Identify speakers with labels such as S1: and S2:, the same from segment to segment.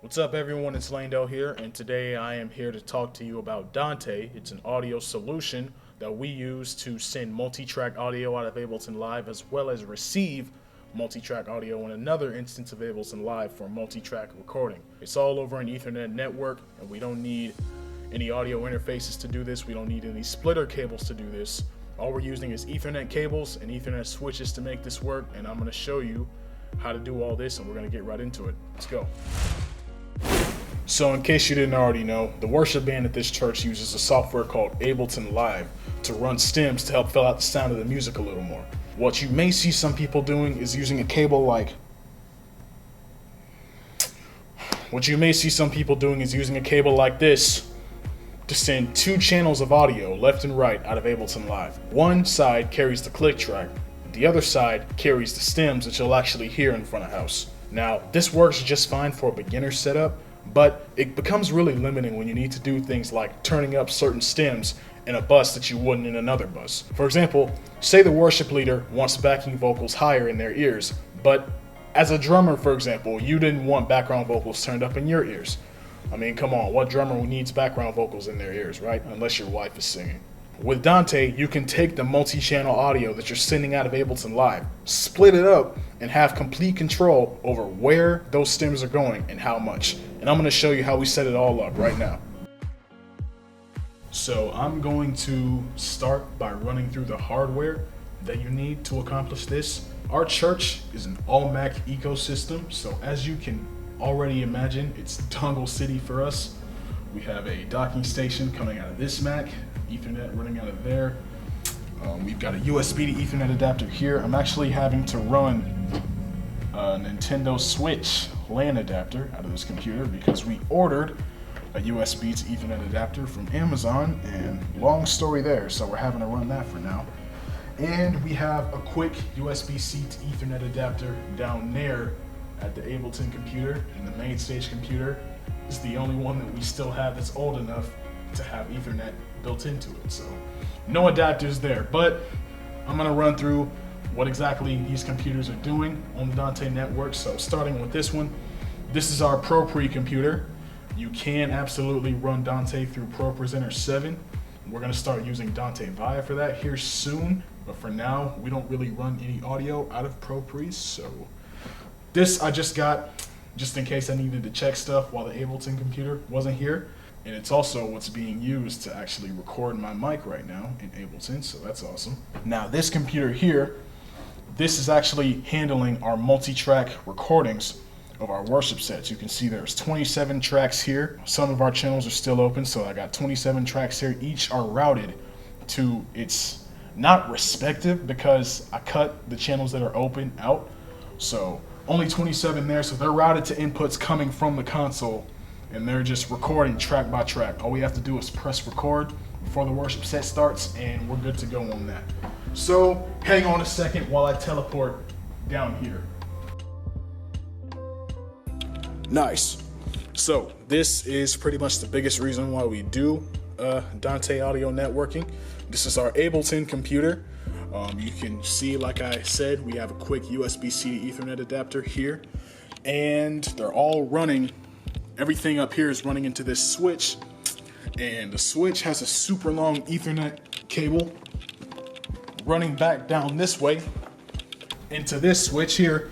S1: What's up everyone, it's Landell here, and today I am here to talk to you about Dante. It's an audio solution that we use to send multi-track audio out of Ableton Live as well as receive multi-track audio in another instance of Ableton Live for multi-track recording. It's all over an Ethernet network, and we don't need any audio interfaces to do this. We don't need any splitter cables to do this. All we're using is Ethernet cables and Ethernet switches to make this work, and I'm going to show you how to do all this, and we're going to get right into it. Let's go. So in case you didn't already know, the worship band at this church uses a software called Ableton Live to run stems to help fill out the sound of the music a little more. What you may see some people doing is using a cable like this to send two channels of audio left and right out of Ableton Live. One side carries the click track, the other side carries the stems that you'll actually hear in front of house. Now, this works just fine for a beginner setup, but it becomes really limiting when you need to do things like turning up certain stems in a bus that you wouldn't in another bus. For example, say the worship leader wants backing vocals higher in their ears, but as a drummer, for example, you didn't want background vocals turned up in your ears. I mean, come on, what drummer needs background vocals in their ears, right? Unless your wife is singing. With Dante, you can take the multi-channel audio that you're sending out of Ableton Live, split it up, and have complete control over where those stems are going and how much. And I'm going to show you how we set it all up right now. So I'm going to start by running through the hardware that you need to accomplish this. Our church is an all-Mac ecosystem, so as you can already imagine, it's dongle city for us. We have a docking station coming out of this Mac, Ethernet running out of there. We've got a USB to Ethernet adapter here. I'm actually having to run a Nintendo Switch LAN adapter out of this computer because we ordered a USB to Ethernet adapter from Amazon, and long story there, so we're having to run that for now. And we have a quick USB-C to Ethernet adapter down there at the Ableton computer, and the main stage computer is the only one that we still have that's old enough to have Ethernet built into it. So no adapters there, but I'm gonna run through what exactly these computers are doing on the Dante network. So starting with this one, this is our Pro Pre computer. You can absolutely run Dante through Pro Presenter 7. We're gonna start using Dante Via for that here soon, but for now, we don't really run any audio out of Pro Pre. So this I just got just in case I needed to check stuff while the Ableton computer wasn't here. And it's also what's being used to actually record my mic right now in Ableton, so that's awesome. Now this computer here, this is actually handling our multi-track recordings of our worship sets. You can see there's 27 tracks here. Some of our channels are still open, so I got 27 tracks here. Each are routed to its not respective because I cut the channels that are open out. So only 27 there, so they're routed to inputs coming from the console, and they're just recording track by track. All we have to do is press record before the worship set starts, and we're good to go on that. So hang on a second while I teleport down here. Nice. So this is pretty much the biggest reason why we do Dante audio networking. This is our Ableton computer. You can see, like I said, we have a quick USB-C to Ethernet adapter here, and they're all running. Everything up here is running into this switch, and the switch has a super long Ethernet cable running back down this way into this switch here.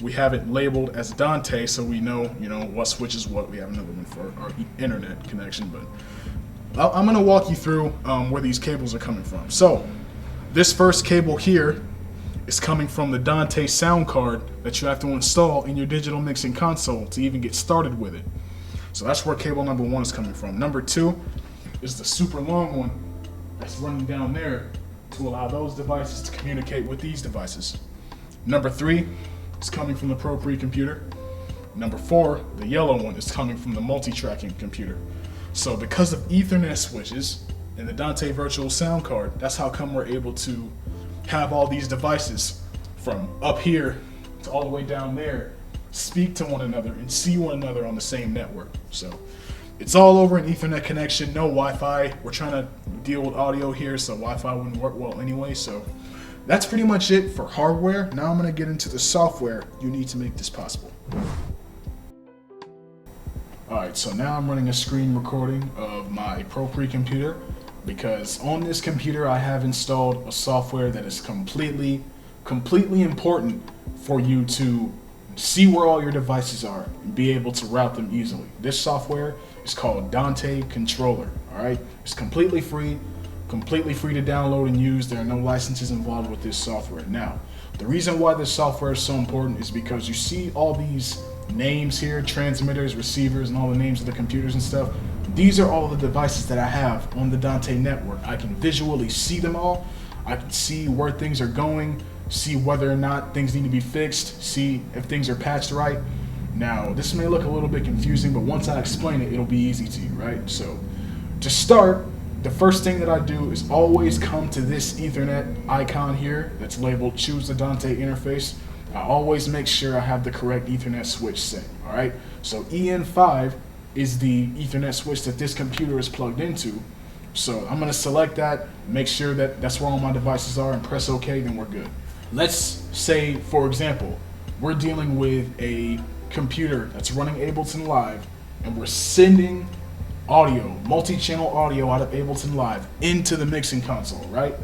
S1: We have it labeled as Dante, so we know, what switch is what. We have another one for our internet connection, but I'm gonna walk you through where these cables are coming from. So this first cable here is coming from the Dante Soundcard that you have to install in your digital mixing console to even get started with it. So that's where cable number 1 is coming from. Number 2 is the super long one that's running down there to allow those devices to communicate with these devices. Number 3 is coming from the Pro Pre computer. Number 4, the yellow one, is coming from the multi-tracking computer. So because of Ethernet switches in the Dante Virtual Soundcard, that's how come we're able to have all these devices from up here to all the way down there speak to one another and see one another on the same network. So it's all over an Ethernet connection, no Wi-Fi. We're trying to deal with audio here, so Wi-Fi wouldn't work well anyway. So that's pretty much it for hardware. Now I'm gonna get into the software you need to make this possible. Alright, so now I'm running a screen recording of my Pro computer because on this computer I have installed a software that is completely important for you to see where all your devices are and be able to route them easily. This software is called Dante Controller, alright? It's completely free to download and use. There are no licenses involved with this software. Now, the reason why this software is so important is because you see all these names here, transmitters, receivers, and all the names of the computers and stuff. These are all the devices that I have on the Dante network. I can visually see them all. I can see where things are going, see whether or not things need to be fixed, see if things are patched right. Now, this may look a little bit confusing, but once I explain it, it'll be easy to you, right? So, to start, the first thing that I do is always come to this Ethernet icon here that's labeled Choose the Dante Interface. I always make sure I have the correct Ethernet switch set, alright? So EN5 is the Ethernet switch that this computer is plugged into. So I'm going to select that, make sure that that's where all my devices are, and press OK, then we're good. Let's say, for example, we're dealing with a computer that's running Ableton Live, and we're sending audio, multi-channel audio out of Ableton Live into the mixing console, right?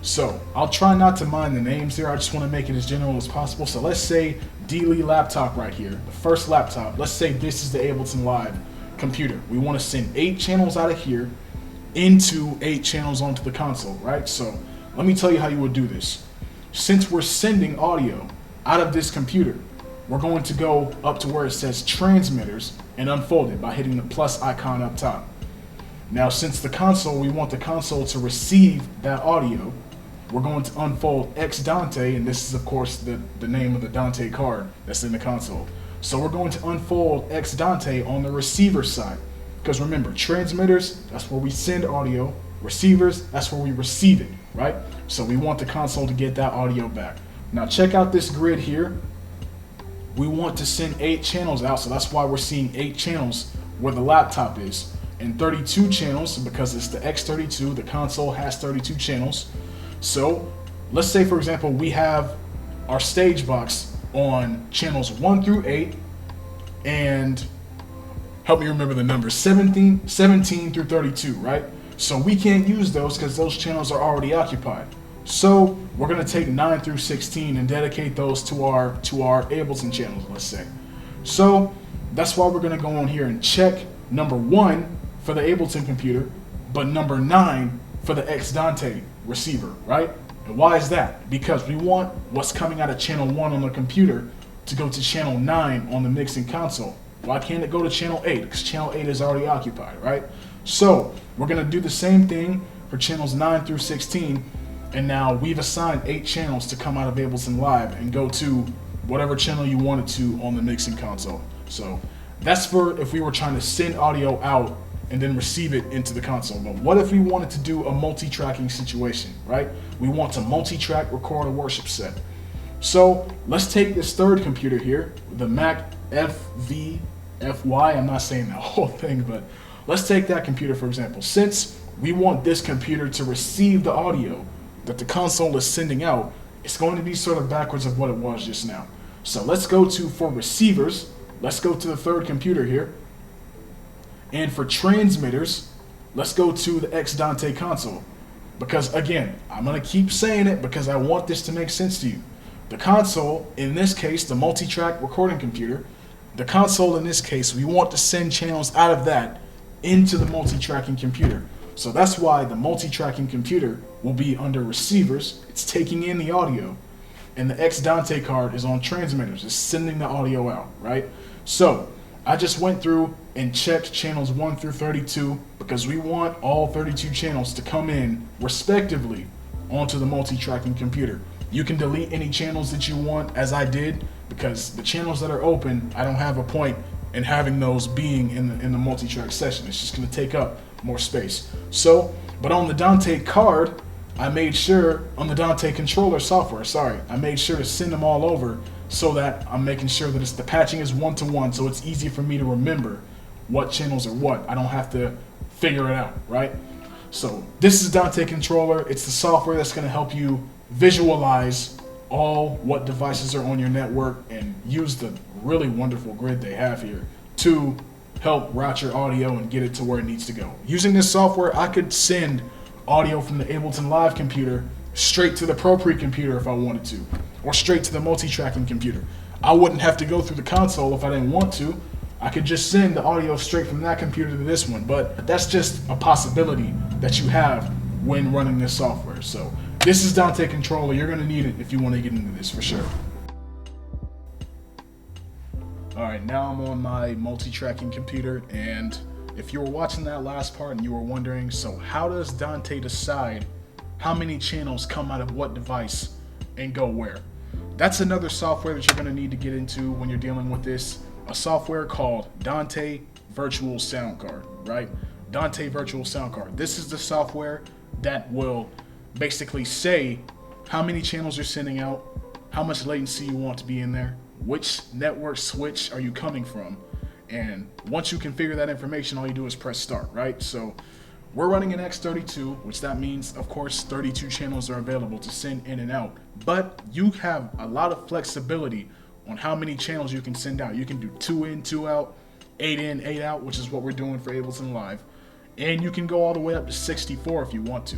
S1: So I'll try not to mind the names here. I just want to make it as general as possible. So let's say Dealey laptop right here, the first laptop. Let's say this is the Ableton Live computer. We want to send 8 channels out of here into 8 channels onto the console, right? So let me tell you how you would do this. Since we're sending audio out of this computer, we're going to go up to where it says transmitters and unfold it by hitting the plus icon up top. Now, since the console, we want the console to receive that audio, we're going to unfold X Dante, and this is of course the name of the Dante card that's in the console. So we're going to unfold X Dante on the receiver side. Because remember, transmitters, that's where we send audio. Receivers, that's where we receive it, right? So we want the console to get that audio back. Now check out this grid here. We want to send 8 channels out, so that's why we're seeing 8 channels where the laptop is. And 32 channels, because it's the X32, the console has 32 channels. So let's say, for example, we have our stage box on channels 1 through 8, and help me remember the numbers, 17 through 32, right? So we can't use those because those channels are already occupied. So we're going to take 9 through 16 and dedicate those to our Ableton channels, let's say. So that's why we're going to go on here and check number 1 for the Ableton computer, but number 9 for the X Dante receiver, right? And why is that? Because we want what's coming out of channel 1 on the computer to go to channel 9 on the mixing console. Why can't it go to channel 8? Because channel 8 is already occupied, right? So we're going to do the same thing for channels 9 through 16. And now we've assigned 8 channels to come out of Ableton Live and go to whatever channel you wanted to on the mixing console. So that's for if we were trying to send audio out and then receive it into the console. But what if we wanted to do a multi-tracking situation, right? We want to multi-track record a worship set. So let's take this third computer here, the Mac FVFY. I'm not saying the whole thing, but let's take that computer for example. Since we want this computer to receive the audio that the console is sending out, it's going to be sort of backwards of what it was just now. So let's go to, for receivers, let's go to the third computer here. And for transmitters, let's go to the X Dante console. Because again, I'm going to keep saying it because I want this to make sense to you. The console, in this case, the multi-track recording computer, the console in this case, we want to send channels out of that into the multi-tracking computer. So that's why the multi-tracking computer will be under receivers. It's taking in the audio. And the X Dante card is on transmitters. It's sending the audio out, right? So I just went through and checked channels 1 through 32 because we want all 32 channels to come in respectively onto the multi-tracking computer. You can delete any channels that you want, as I did, because the channels that are open, I don't have a point in having those being in the multi-track session. It's just going to take up more space. So, but on the Dante card, I made sure, on the Dante controller software, I made sure to send them all over so that I'm making sure that the patching is 1-to-1, so it's easy for me to remember what channels are what. I don't have to figure it out, right? So this is Dante controller. It's the software that's going to help you visualize what devices are on your network and use the really wonderful grid they have here to help route your audio and get it to where it needs to go. Using this software, I could send audio from the Ableton Live computer straight to the ProPre computer if I wanted to, or straight to the multi-tracking computer. I wouldn't have to go through the console if I didn't want to. I could just send the audio straight from that computer to this one, but that's just a possibility that you have when running this software. So this is Dante Controller. You're gonna need it if you want to get into this for sure. All right, now I'm on my multi-tracking computer, and if you were watching that last part and you were wondering, so how does Dante decide how many channels come out of what device and go where? That's another software that you're gonna need to get into when you're dealing with this. A software called Dante Virtual Soundcard, right? Dante Virtual Soundcard. This is the software that will basically say how many channels you're sending out, how much latency you want to be in there, which network switch are you coming from, and once you configure that information, all you do is press start, right? So we're running an X32, which that means, of course, 32 channels are available to send in and out, but you have a lot of flexibility on how many channels you can send out. You can do 2 in, 2 out, 8 in, 8 out, which is what we're doing for Ableton Live. And you can go all the way up to 64 if you want to.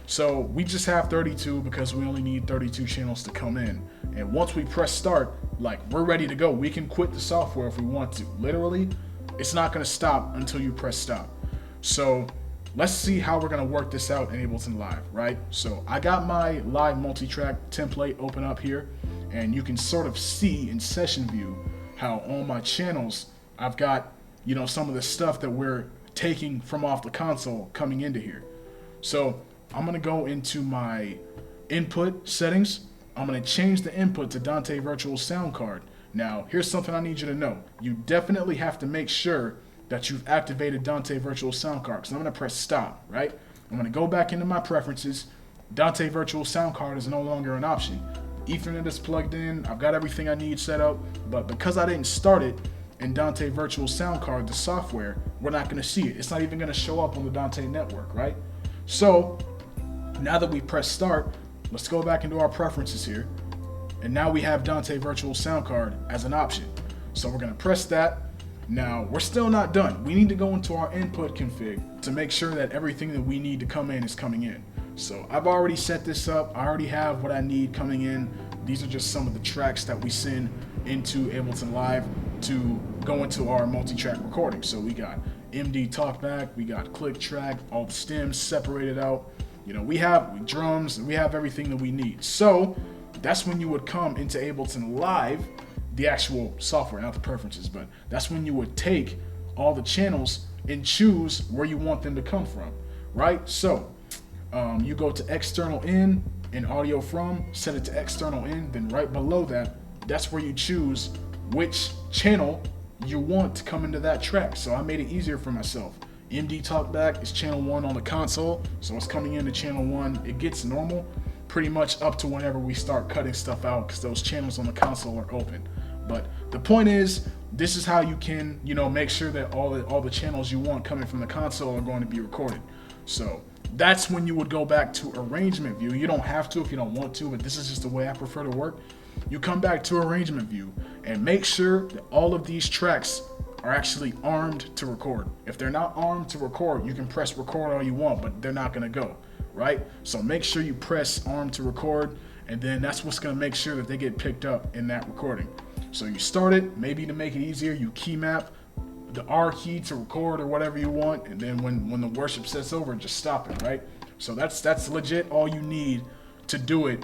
S1: So we just have 32 because we only need 32 channels to come in. And once we press start, like, we're ready to go. We can quit the software if we want to. Literally, it's not gonna stop until you press stop. So let's see how we're gonna work this out in Ableton Live, right? So I got my live multi-track template open up here, and you can sort of see in session view how on my channels, I've got, you know, some of the stuff that we're taking from off the console coming into here. So I'm gonna go into my input settings. I'm gonna change the input to Dante Virtual Soundcard. Now, here's something I need you to know. You definitely have to make sure that you've activated Dante Virtual Soundcard, because I'm gonna press stop, right? I'm gonna go back into my preferences. Dante Virtual Soundcard is no longer an option. Ethernet is plugged in, I've got everything I need set up, but because I didn't start it in Dante Virtual Soundcard, the software, we're not gonna see it. It's not even gonna show up on the Dante network, right? So now that we press start, let's go back into our preferences here. And now we have Dante Virtual Soundcard as an option. So we're gonna press that. Now, we're still not done. We need to go into our input config to make sure that everything that we need to come in is coming in. So I've already set this up. I already have what I need coming in. These are just some of the tracks that we send into Ableton Live to go into our multi-track recording. So we got MD talkback, we got click track, all the stems separated out. You know, we have drums, we have everything that we need. So that's when you would come into Ableton Live, the actual software, not the preferences, but that's when you would take all the channels and choose where you want them to come from, right? So you go to external in and audio from, set it to external in, then right below that, that's where you choose which channel you want to come into that track. So I made it easier for myself. MD talkback is channel 1 on the console, so it's coming into channel 1. It gets normal pretty much up to whenever we start cutting stuff out, because those channels on the console are open. But the point is, this is how you can, you know, make sure that all the channels you want coming from the console are going to be recorded. So that's when you would go back to arrangement view. You don't have to if you don't want to, but this is just the way I prefer to work. You come back to arrangement view and make sure that all of these tracks are actually armed to record. If they're not armed to record, you can press record all you want, but they're not gonna go, right? So make sure you press armed to record, and then that's what's gonna make sure that they get picked up in that recording. So you start it, maybe to make it easier, you key map the R key to record or whatever you want, and then when the worship set's over, just stop it, right? So that's legit all you need to do it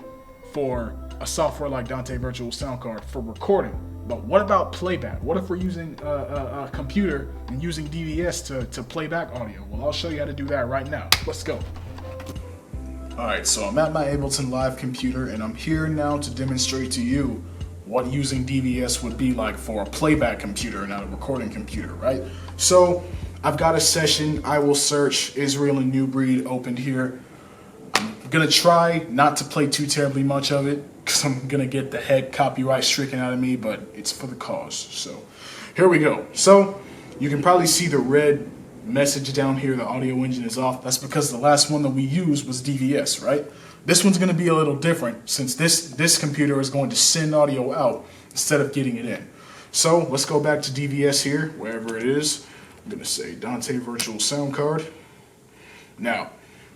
S1: for a software like Dante Virtual Soundcard for recording. But what about playback? What if we're using a computer and using DVS to play back audio? Well, I'll show you how to do that right now. Let's go. All right, so I'm at my Ableton Live computer, and I'm here now to demonstrate to you what using DVS would be like for a playback computer and not a recording computer, right? So I've got a session. I will search Israel and New Breed opened here. I'm gonna try not to play too terribly much of it, because I'm gonna get the heck copyright stricken out of me, but it's for the cause. So here we go. So you can probably see the red message down here, the audio engine is off. That's because the last one that we used was DVS, right? This one's gonna be a little different since this computer is going to send audio out instead of getting it in. So let's go back to DVS here, wherever it is. I'm gonna say Dante virtual sound card. Now,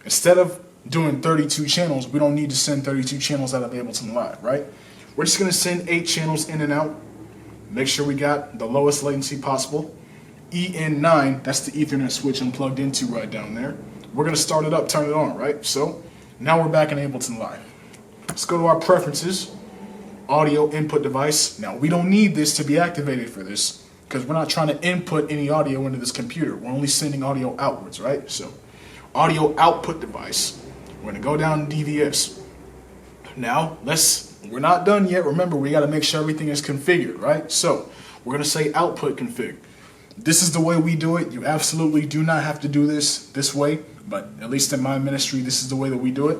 S1: instead of doing 32 channels, we don't need to send 32 channels out of Ableton Live, right? We're just gonna send 8 channels in and out. Make sure we got the lowest latency possible. EN9, that's the Ethernet switch I'm plugged into right down there. We're gonna start it up, turn it on, right? So now we're back in Ableton Live. Let's go to our preferences, audio input device. Now we don't need this to be activated for this because we're not trying to input any audio into this computer. We're only sending audio outwards, right? So audio output device. We're gonna go down to DVS. Now we're not done yet. Remember, we gotta make sure everything is configured, right? So we're gonna say output config. This is the way we do it. You absolutely do not have to do this way, but at least in my ministry, this is the way that we do it.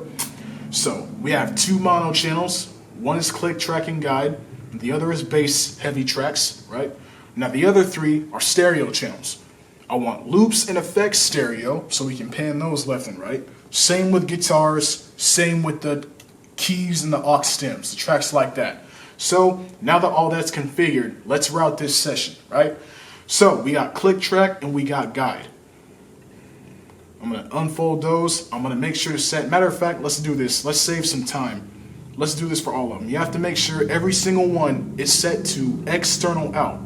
S1: So we have 2 mono channels. One is click, track, and guide. The other is bass heavy tracks, right? Now the other 3 are stereo channels. I want loops and effects stereo, so we can pan those left and right. Same with guitars, same with the keys and the aux stems, the tracks like that. So now that all that's configured, let's route this session, right? So we got click, track, and we got guide. I'm gonna unfold those. I'm gonna make sure to set, matter of fact, let's do this. Let's save some time. Let's do this for all of them. You have to make sure every single one is set to external out,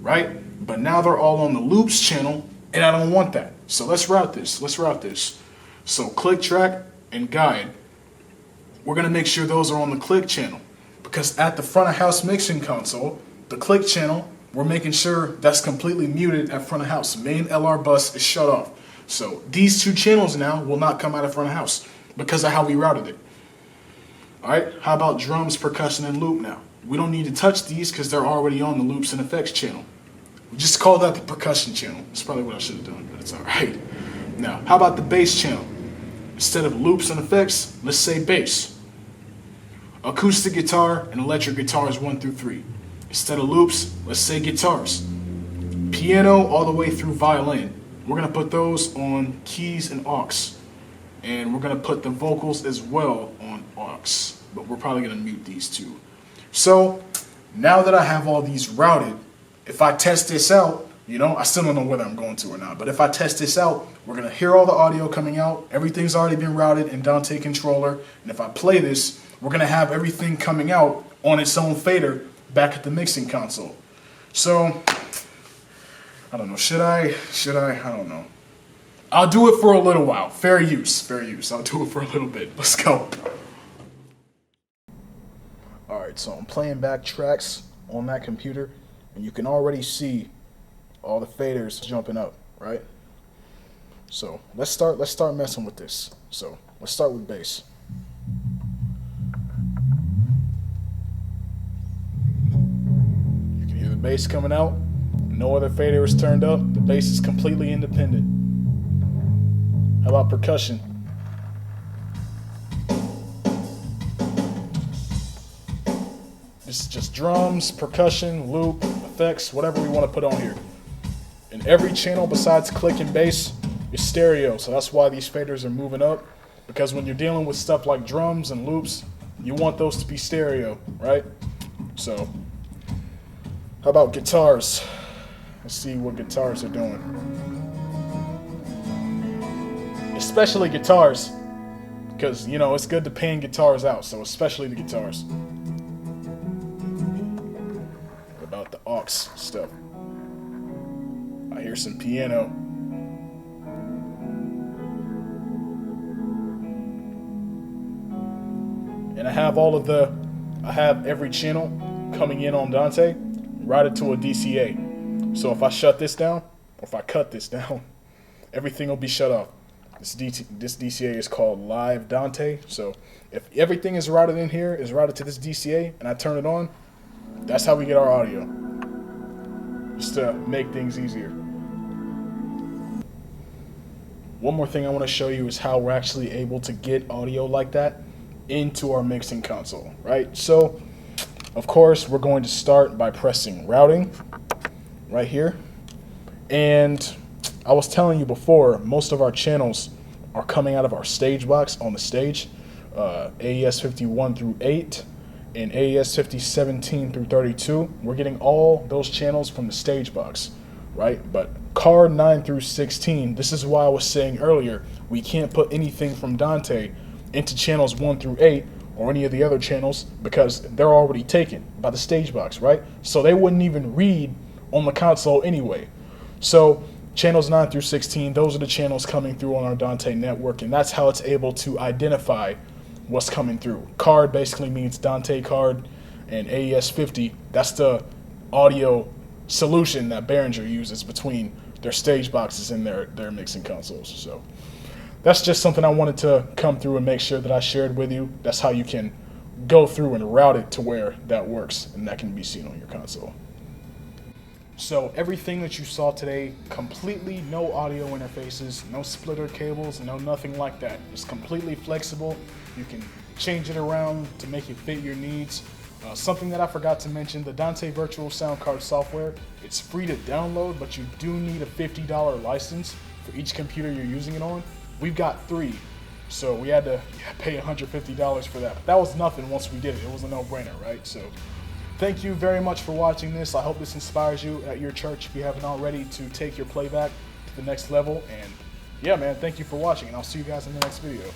S1: right? But now they're all on the loops channel, and I don't want that. So let's route this. So click, track, and guide. We're gonna make sure those are on the click channel because at the front of house mixing console, the click channel, we're making sure that's completely muted at front of house. Main LR bus is shut off. So these 2 channels now will not come out of front of house because of how we routed it. All right, how about drums, percussion, and loop now? We don't need to touch these because they're already on the loops and effects channel. We just call that the percussion channel. That's probably what I should have done, but it's all right. Now, how about the bass channel? Instead of loops and effects, let's say bass. Acoustic guitar and electric guitars 1 through 3. Instead of loops, let's say guitars. Piano all the way through violin. We're gonna put those on keys and aux. And we're gonna put the vocals as well on aux. But we're probably gonna mute these 2. So now that I have all these routed, if I test this out, I still don't know whether I'm going to or not, but if I test this out, we're gonna hear all the audio coming out. Everything's already been routed in Dante controller. And if I play this, we're gonna have everything coming out on its own fader back at the mixing console. So, I don't know, should I? I don't know. I'll do it for a little while. Fair use. I'll do it for a little bit. Let's go. All right, so I'm playing back tracks on that computer, and you can already see all the faders jumping up, right? So let's start messing with this. So let's start with bass. Bass coming out, no other fader is turned up, the bass is completely independent. How about percussion? This is just drums, percussion, loop, effects, whatever we want to put on here. And every channel besides click and bass is stereo, so that's why these faders are moving up, because when you're dealing with stuff like drums and loops, you want those to be stereo, right? So how about guitars? Let's see what guitars are doing. Especially guitars, because, it's good to pan guitars out, so especially the guitars. What about the aux stuff? I hear some piano. And I have every channel coming in on Dante routed to a DCA. So if I shut this down, or if I cut this down, everything will be shut off. This DCA is called Live Dante. So if everything is routed in here, is routed to this DCA, and I turn it on, that's how we get our audio. Just to make things easier. One more thing I want to show you is how we're actually able to get audio like that into our mixing console, right? So, of course, we're going to start by pressing routing right here. And I was telling you before, most of our channels are coming out of our stage box on the stage, AES 51 through 8 and AES 50 17 through 32. We're getting all those channels from the stage box, right? But card 9 through 16, this is why I was saying earlier, we can't put anything from Dante into channels 1 through 8 or any of the other channels because they're already taken by the stage box, right? So they wouldn't even read on the console anyway. So channels 9 through 16, those are the channels coming through on our Dante network, and that's how it's able to identify what's coming through. Card basically means Dante card, and AES50, that's the audio solution that Behringer uses between their stage boxes and their mixing consoles. So that's just something I wanted to come through and make sure that I shared with you. That's how you can go through and route it to where that works and that can be seen on your console. So everything that you saw today, completely no audio interfaces, no splitter cables, no nothing like that. It's completely flexible. You can change it around to make it fit your needs. Something that I forgot to mention, the Dante Virtual Soundcard software, it's free to download, but you do need a $50 license for each computer you're using it on. We've got 3, so we had to pay $150 for that. But that was nothing once we did it. It was a no-brainer, right? So thank you very much for watching this. I hope this inspires you at your church, if you haven't already, to take your playback to the next level. And yeah, man, thank you for watching, and I'll see you guys in the next video.